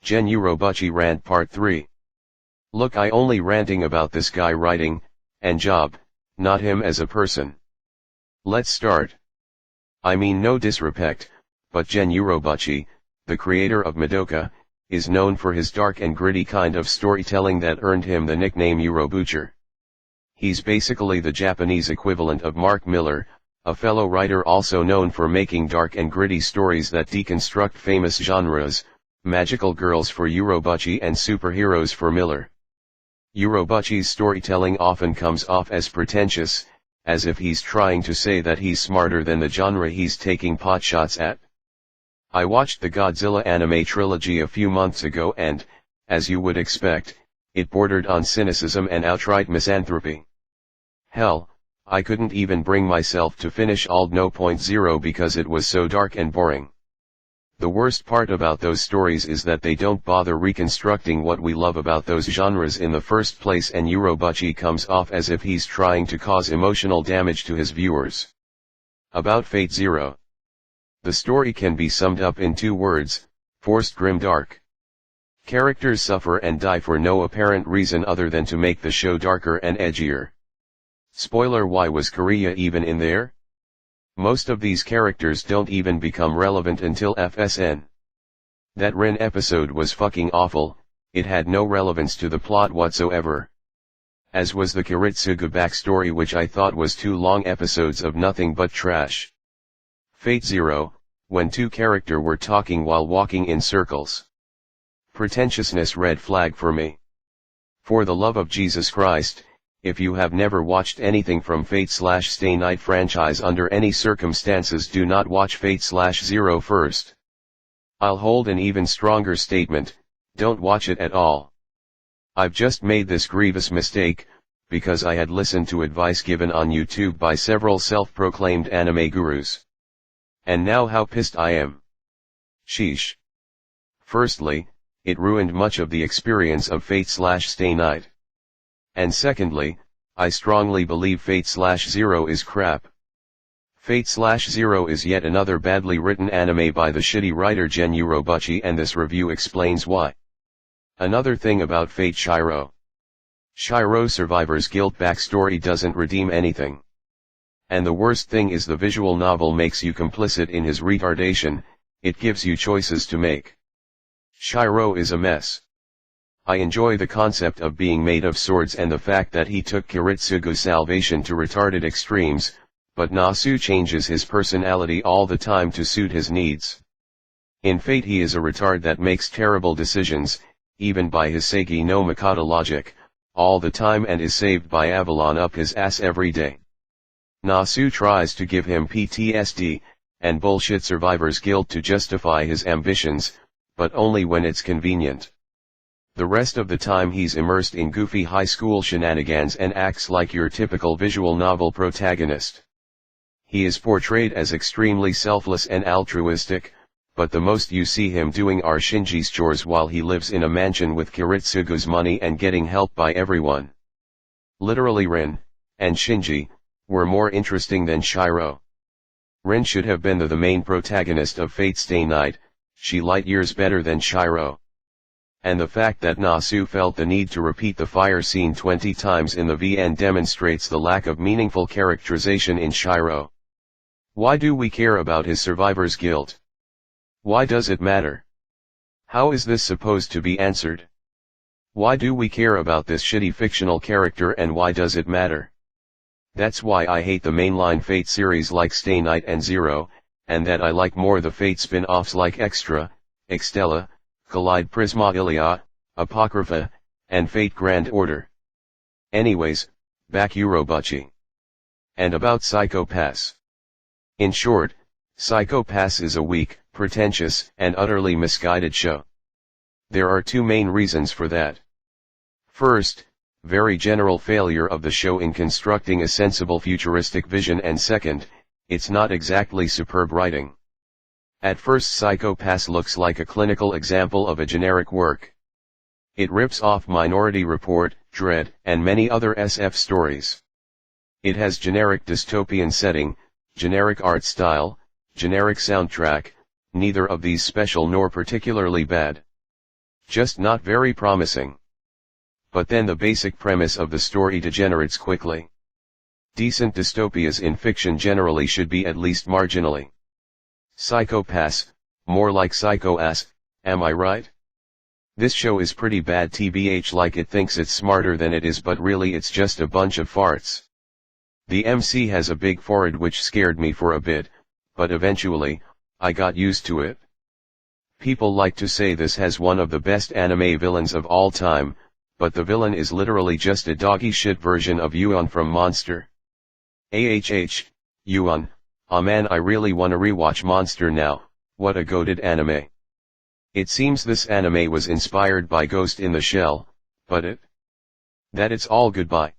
Gen urobuchi rant part 3. Look, I only ranting about this guy writing, and job, not him as a person. Let's start. I mean no disrespect, but Gen urobuchi, the creator of Madoka, is known for his dark and gritty kind of storytelling that earned him the nickname Urobuchi. He's basically the Japanese equivalent of Mark Millar, a fellow writer also known for making dark and gritty stories that deconstruct famous genres, magical girls for Urobuchi and superheroes for Millar. Urobuchi's storytelling often comes off as pretentious, as if he's trying to say that he's smarter than the genre he's taking potshots at. I watched the Godzilla anime trilogy a few months ago and, as you would expect, it bordered on cynicism and outright misanthropy. Hell, I couldn't even bring myself to finish Aldno.0 because it was so dark and boring. The worst part about those stories is that they don't bother reconstructing what we love about those genres in the first place, and Urobuchi comes off as if he's trying to cause emotional damage to his viewers. About Fate Zero. The story can be summed up in 2 words, forced grimdark. Characters suffer and die for no apparent reason other than to make the show darker and edgier. Spoiler: why was Korea even in there? Most of these characters don't even become relevant until FSN. That Rin episode was fucking awful, it had no relevance to the plot whatsoever. As was the Kiritsugu backstory, which I thought was 2 long episodes of nothing but trash. Fate Zero, when 2 characters were talking while walking in circles. Pretentiousness red flag for me. For the love of Jesus Christ, if you have never watched anything from Fate/Stay Night franchise, under any circumstances do not watch Fate/Zero first. I'll hold an even stronger statement, don't watch it at all. I've just made this grievous mistake, because I had listened to advice given on YouTube by several self-proclaimed anime gurus. And now how pissed I am. Sheesh. Firstly, it ruined much of the experience of Fate/Stay Night. And secondly, I strongly believe Fate/Zero is crap. Fate/Zero is yet another badly written anime by the shitty writer Gen urobuchi, and this review explains why. Another thing about Fate Shiro. Shiro Survivor's Guilt backstory doesn't redeem anything. And the worst thing is the visual novel makes you complicit in his retardation, it gives you choices to make. Shiro is a mess. I enjoy the concept of being made of swords and the fact that he took Kiritsugu's salvation to retarded extremes, but Nasu changes his personality all the time to suit his needs. In Fate he is a retard that makes terrible decisions, even by his Seiki no Makoto logic, all the time, and is saved by Avalon up his ass every day. Nasu tries to give him PTSD, and bullshit survivor's guilt to justify his ambitions, but only when it's convenient. The rest of the time he's immersed in goofy high school shenanigans and acts like your typical visual novel protagonist. He is portrayed as extremely selfless and altruistic, but the most you see him doing are Shinji's chores while he lives in a mansion with Kiritsugu's money and getting help by everyone. Literally Rin, and Shinji, were more interesting than Shiro. Rin should have been the main protagonist of Fate/Stay Night, she light years better than Shiro. And the fact that Nasu felt the need to repeat the fire scene 20 times in the VN demonstrates the lack of meaningful characterization in Shiro. Why do we care about his survivor's guilt? Why does it matter? How is this supposed to be answered? Why do we care about this shitty fictional character, and why does it matter? That's why I hate the mainline Fate series like Stay Night and Zero, and that I like more the Fate spin-offs like Extra, Extella, Collide Prisma Ilia, Apocrypha, and Fate Grand Order. Anyways, back Urobuchi. And about Psycho Pass. In short, Psycho Pass is a weak, pretentious, and utterly misguided show. There are 2 main reasons for that. First, very general failure of the show in constructing a sensible futuristic vision, and second, it's not exactly superb writing. At first Psycho Pass looks like a clinical example of a generic work. It rips off Minority Report, Dread, and many other SF stories. It has generic dystopian setting, generic art style, generic soundtrack, neither of these special nor particularly bad. Just not very promising. But then the basic premise of the story degenerates quickly. Decent dystopias in fiction generally should be at least marginally psychopaths, more like psycho-ass, am I right? This show is pretty bad tbh, like it thinks it's smarter than it is, but really it's just a bunch of farts. The MC has a big forehead which scared me for a bit, but eventually, I got used to it. People like to say this has one of the best anime villains of all time, but the villain is literally just a doggy shit version of Yuan from Monster. Yuan, aw man, I really wanna rewatch Monster now. What a goated anime. It seems this anime was inspired by Ghost in the Shell, but it's all goodbye.